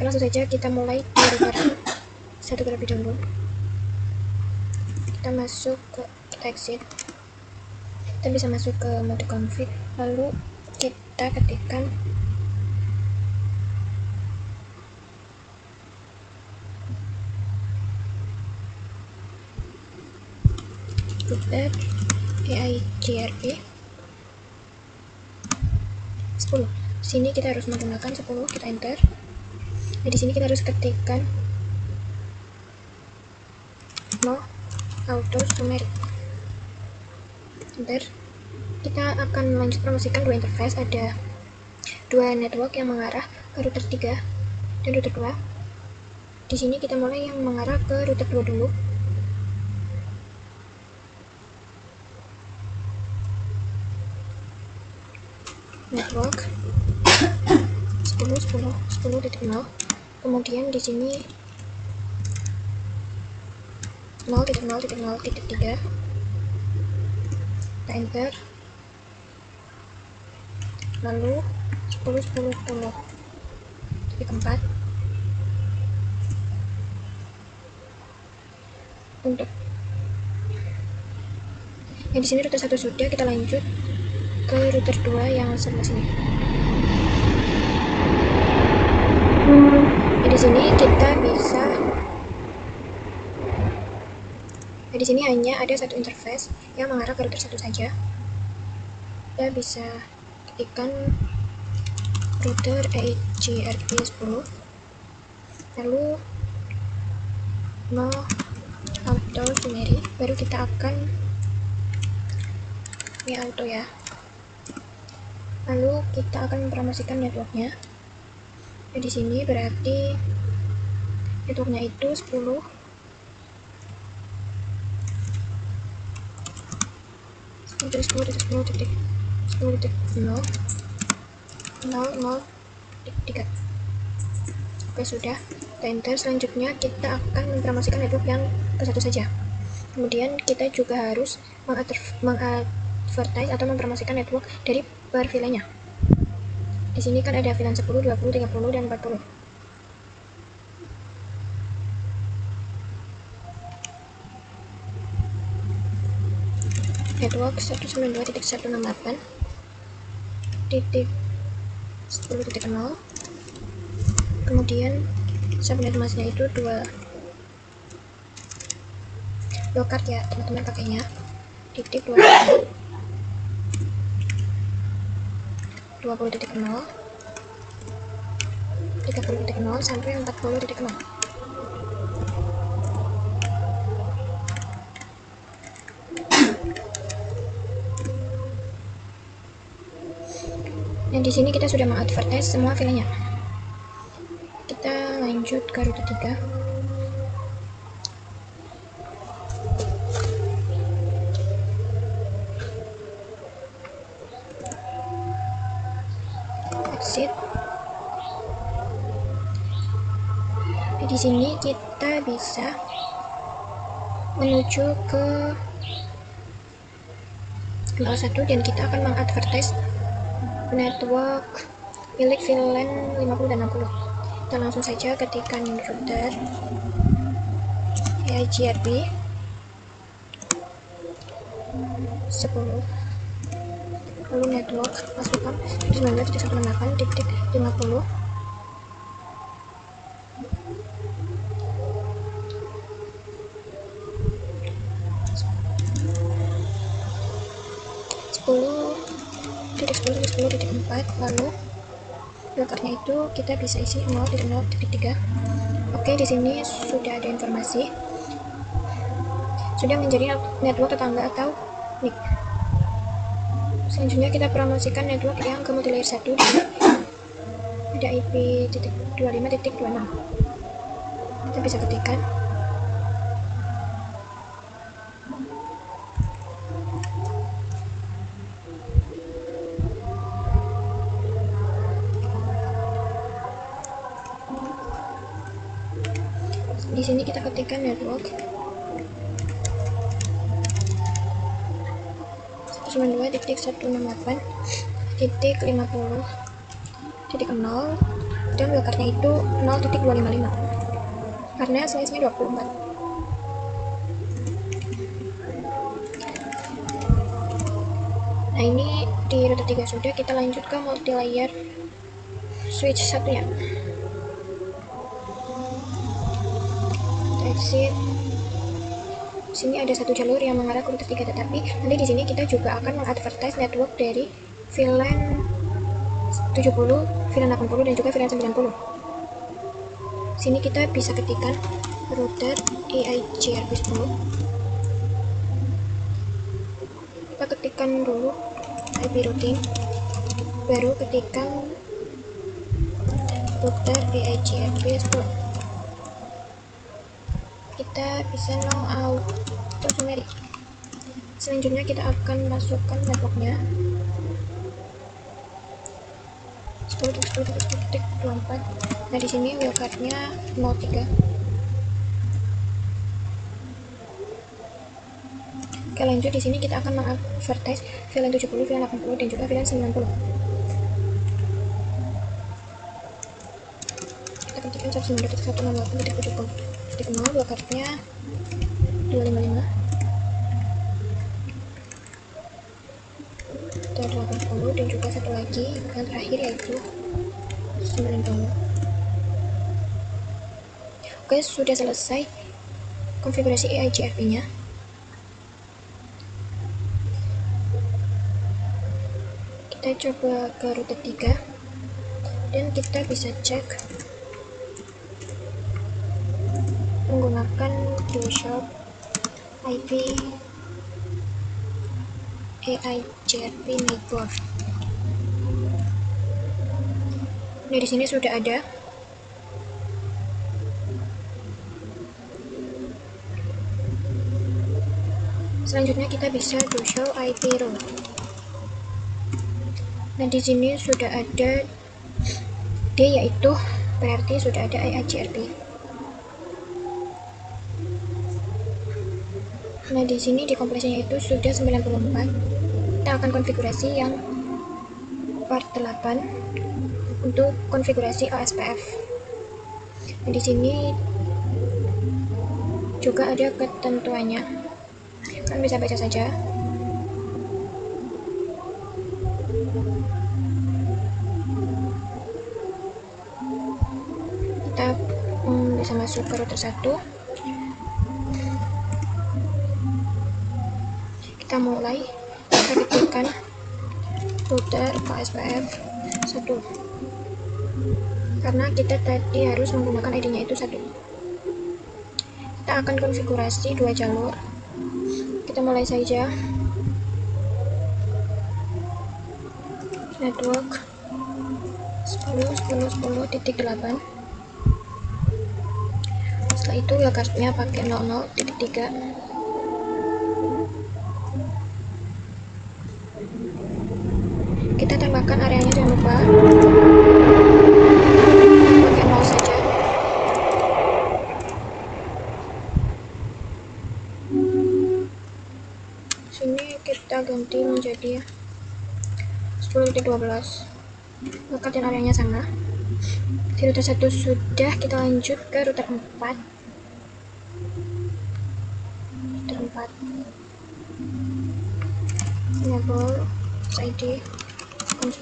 Langsung saja kita mulai di router 1 terlebih dahulu. Kita masuk ke exit. Kita bisa masuk ke mode config, lalu kita ketikkan router EIGRP 10. Di sini kita harus menggunakan 10, kita enter. Nah, di sini kita harus ketikkan no auto numeric. Enter. Kita akan lanjut promosikan dua interface, ada dua network yang mengarah ke router 3 dan router 2. Di sini kita mulai yang mengarah ke router 2 dulu. Network 10.10.10.0. Kemudian di sini 0.0.0.3. Kita enter. Lalu 10.10.10.4. Untuk yang di sini router 1 sudah, kita lanjut ke router 2 yang sebelah sini. Di sini kita bisa, di sini hanya ada satu interface yang mengarah ke router 1 saja. Kita bisa ketikkan router EIGRP 10, lalu no auto summary, baru kita akan ini auto ya. Lalu kita akan mempromosikan networknya. Nah, di sini berarti networknya itu 10 10.10.10.0.0.3. Oke, sudah, kita enter. Selanjutnya kita akan mempromosikan network yang ke satu saja. Kemudian kita juga harus mengadvertise atau mempromosikan network dari per VLAN-nya. Di sini kan ada VLAN 10, 20, 30, dan 40. Network 192.168.10.0. Kemudian subnet masnya itu 2 card ya teman-teman, pakainya titik 20.0 30.0 sampai 40.0. Dan di sini kita sudah mengadvertise semua VLAN-nya. Kita lanjut ke router 3. Exit. Di sini kita bisa menuju ke ML1 dan kita akan mengadvertise network milik VLAN 50 dan 60. Kita langsung saja ketikkan router EIGRP 10, lalu network, masukkan 19.168.50. Lalu blokernya itu kita bisa isi 0.0.3. Oke, di sini sudah ada informasi sudah menjadi network tetangga atau NIC. Selanjutnya kita promosikan network yang ke multilayer 1. Ada IP 25.26. Kita bisa ketikkan di sini, kita ketikkan network 192.168.50.0 dan blokernya itu 0.255 karena size-nya 24. Nah, ini di router 3 sudah. Kita lanjut ke multilayer switch satunya. Exit. Sini ada satu jalur yang mengarah ke router 3, tetapi nanti di sini kita juga akan mengadvertise network dari VLAN 70, VLAN 80 dan juga VLAN 90. Sini kita bisa ketikkan router EIGRP 10. Kita ketikkan dulu IP routing, baru ketikkan router EIGRP 10. Kita bisa long out atau summary. Selanjutnya kita akan masukkan networknya 10.10.10.24. Nah, di sini wildcardnya 03. Oke, lanjut. Di sini kita akan mengadvertise VLAN 70, VLAN 80 dan juga VLAN 90. Kita ketikkan 192.168.70. wildcardnya 255. 80 dan juga satu lagi yang terakhir yaitu 90. Oke, sudah selesai konfigurasi EIGRP nya. Kita coba ke router 3 dan kita bisa cek menggunakan DualShock IP EIGRP network. Nah, di sini sudah ada. Selanjutnya kita bisa DualShock IP row. Nah, di sini sudah ada D, yaitu berarti sudah ada EIGRP. Nah, di sini di kompresinya itu sudah 94. Kita akan konfigurasi yang part 8 untuk konfigurasi OSPF. Nah, di sini juga ada ketentuannya. Kalian bisa baca saja. Kita bisa masuk ke router 1. Kita mulai, kita ketikkan router OSPF 1 karena kita tadi harus menggunakan ID-nya itu 1. Kita akan konfigurasi 2 jalur. Kita mulai saja. Network 10.10.10.8. Setelah itu wildcardnya pakai 00.3. Kita tambahkan areanya, jangan lupa pakai 0 saja. Sini kita ganti menjadi 10.12. Wildcard dan areanya sama. Di router 1 sudah, kita lanjut ke router 4. Enable SID conf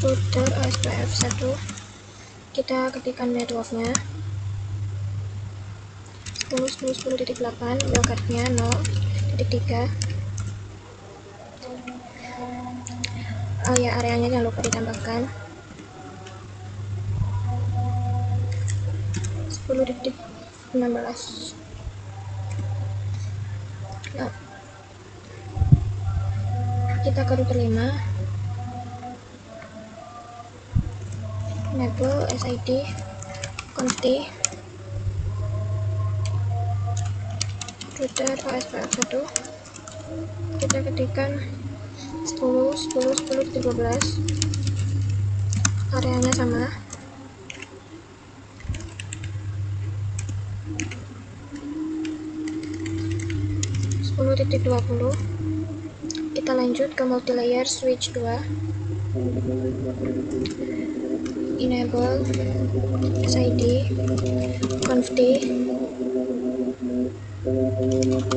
router ASPF1. Kita ketikkan networknya 10.10.8, wildcardnya 0.3. Oh ya, areanya jangan lupa ditambahkan 10.16. Nah, kita ke router 5. Enable SID conf router ASPF1. Kita ketikkan 10.10.10.12. Areanya sama. .20. Kita lanjut ke multilayer switch 2. Enable SID conf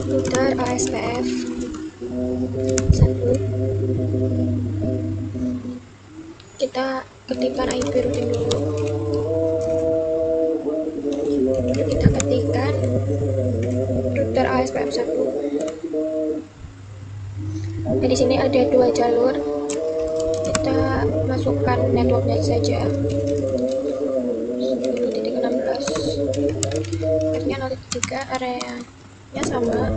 router ASPF 1. Kita ketikkan IP routing dulu. Kita ketikkan router ASPF 1. Nah, di sini ada 2 jalur. Kita masukkan networknya saja. 10.16. Akhirnya 0.3, areanya sama.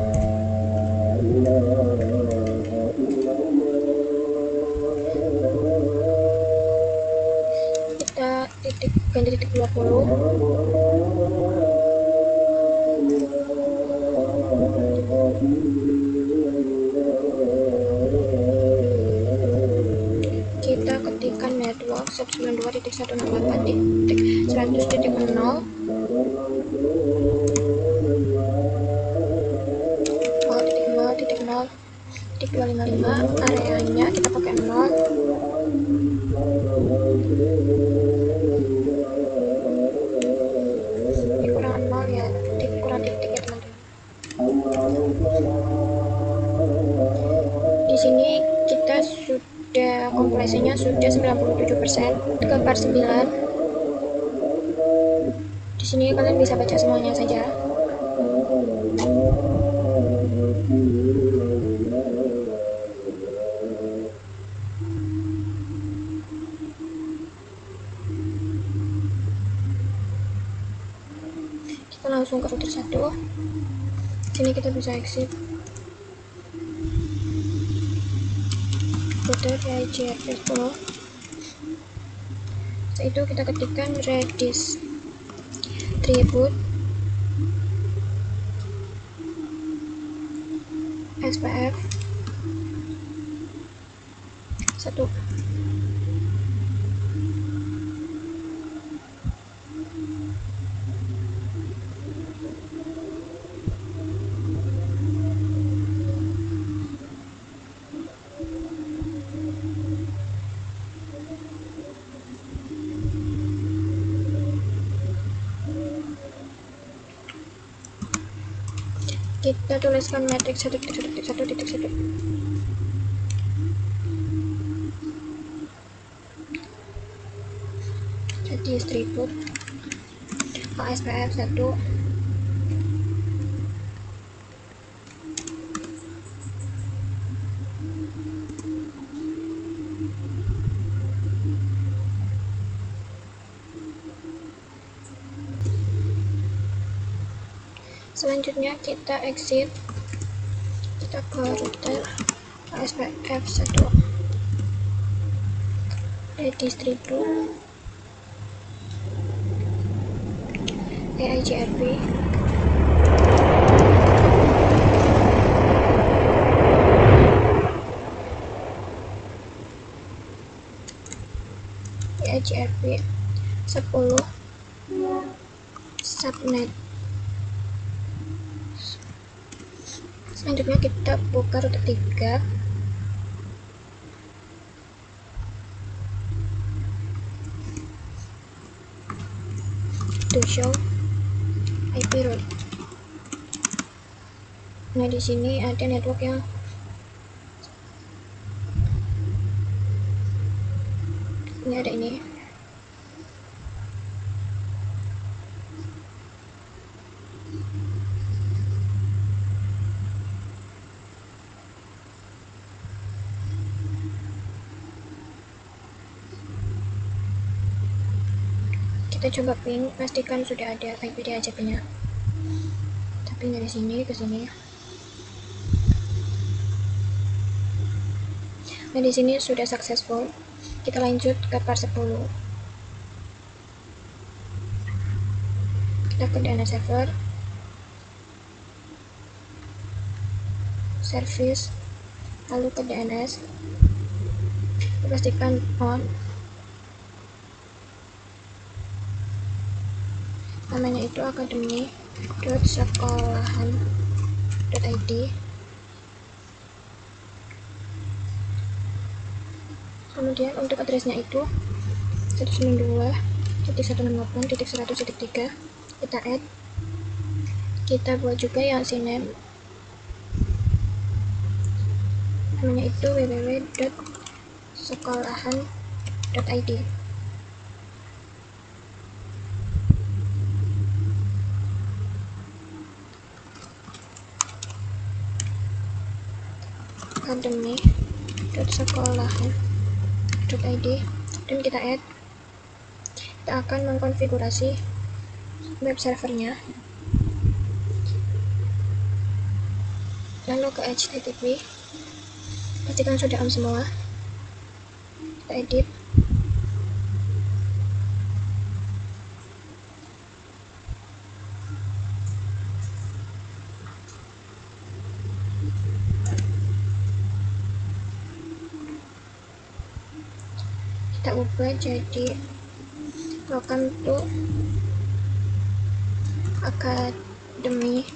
Kita ganti titik 20. Kita ketikkan network 192.168.100.0. 0.0.0.255, areanya kita pakai 0. Ini kurang 0 ya, kurang titik ya teman-teman. Di sini kita sudah kompresinya sudah 97% ke part 9. Di sini kalian bisa baca semuanya saja. Kita langsung ke router 1. Sini kita bisa exit router IGRP 10. Setelah itu kita ketikkan redis tribute SPF 1. Kita tuliskan matrix 1.1.1.1. Jadi distribute ASPF 1. Selanjutnya kita exit, kita ke router ASPF 1. distribute AIGRP AIGRP 10 subnet. Selanjutnya kita buka router 3. To show IP route. Nah, di sini ada network yang ada ini. Kita coba ping, pastikan sudah ada IP DHCP-nya. Tapi dari sini ke sini. Nah, di sini sudah successful. Kita lanjut ke part 10. Kita ke DNS server, service, lalu ke DNS. Pastikan on. Namanya itu academy.sekolahan.id. Kemudian untuk addressnya itu 192.168.100.3. Kita add. Kita buat juga yang cname. Namanya itu www.sekolahan.id. academy.sekolahan.id, dan kita add. Kita akan mengkonfigurasi web servernya, lalu ke HTTP. Pastikan sudah on semua. Kita edit. Kita ubah jadi welcome to academy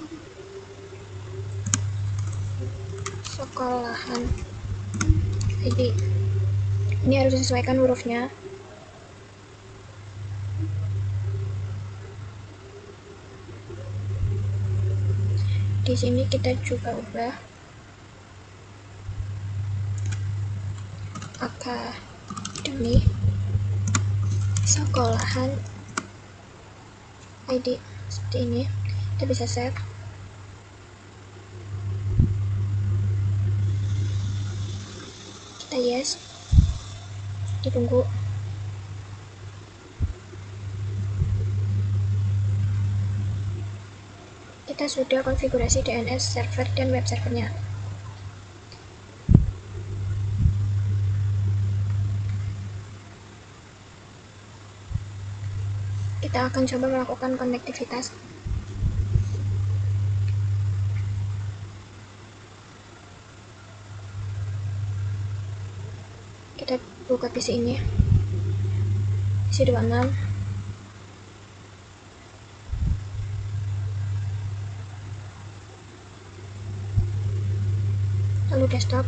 sekolahan ID. Ini harus disesuaikan hurufnya. Di sini kita juga ubah academy sekolahan ID seperti ini. Kita bisa save. Kita yes. Ditunggu. Kita sudah konfigurasi DNS server dan web servernya. Kita akan coba melakukan konektivitas. Kita buka PC ini, PC 26. Lalu desktop,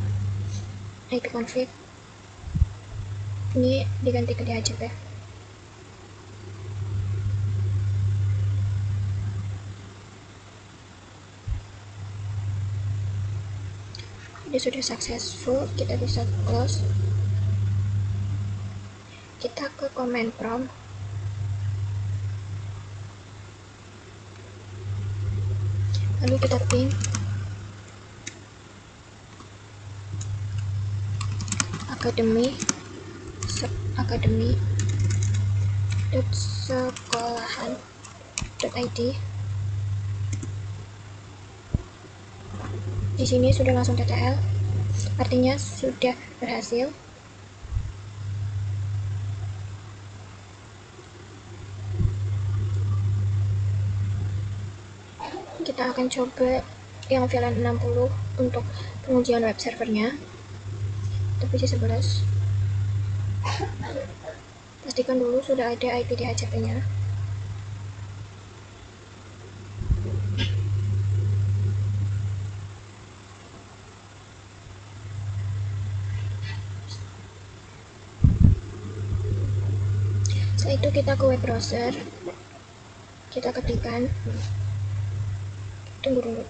ipconfig. Ini diganti ke DHCP. Ini sudah successful, kita bisa close. Kita ke command prompt. Lalu kita ping academy.sekolahan.id. Di sini sudah langsung TTL, artinya sudah berhasil. akan coba yang VLAN 60 untuk pengujian web servernya. Tapi PC11. Pastikan dulu sudah ada IP DHCP-nya. Setelah itu kita ke web browser, kita ketikkan, tunggu dulu.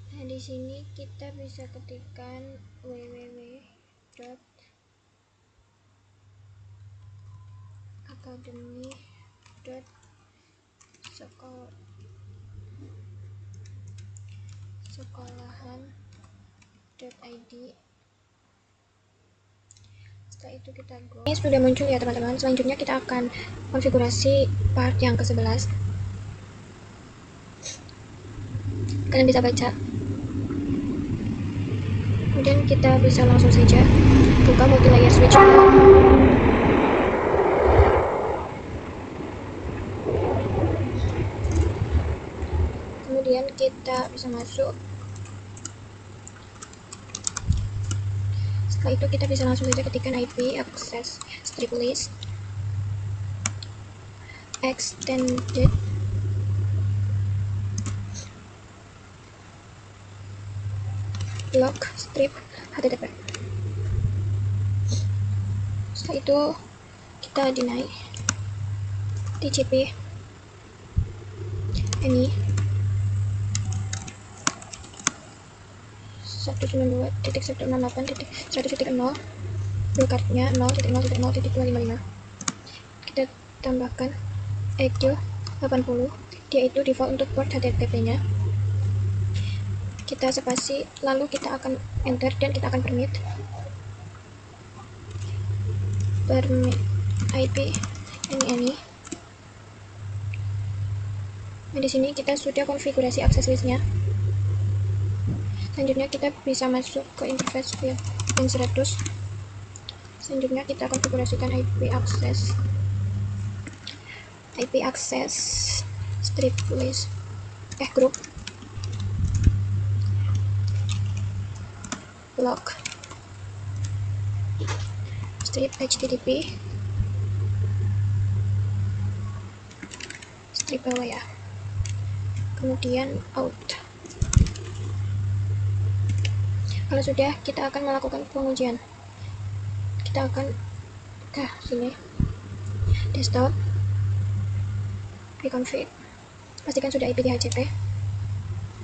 Nah, di sini kita bisa ketikkan www.sekolahan.id. Setelah itu kita go. Ini sudah muncul ya teman-teman. Selanjutnya kita akan konfigurasi part yang ke-11. Kalian bisa baca. Kemudian kita bisa langsung saja buka multi-layer switch. Kemudian kita bisa masuk. Setelah itu kita bisa langsung saja ketikkan IP access strip list extended block strip HTTP. Setelah itu kita deny TCP ini 192.168.100 broadcastnya 0.0.0.255. Kita tambahkan EQ 80, dia itu default untuk port HTTP-nya. Kita spasi, lalu kita akan enter dan kita akan permit IP ini. Nah, di sini kita sudah konfigurasi akses listnya. Selanjutnya kita bisa masuk ke interface VLAN 100. Selanjutnya kita konfigurasikan IP access strip list group block strip HTTP strip bawah ya. Kemudian out. Kalau sudah, kita akan melakukan pengujian. Kita akan ke sini, desktop, reconfig, pastikan sudah IP DHCP.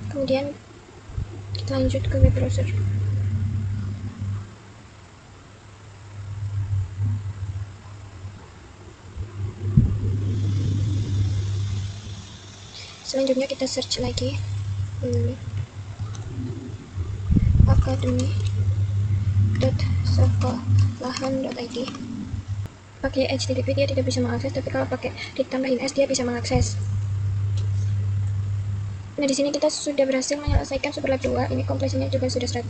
Kemudian kita lanjut ke web browser. Selanjutnya kita search lagi academy.sekolahan.id. Pakai HTTP dia tidak bisa mengakses, tapi kalau pakai ditambahin S dia bisa mengakses. Nah, di sini kita sudah berhasil menyelesaikan Superlab 2. Ini kompresinya juga sudah 100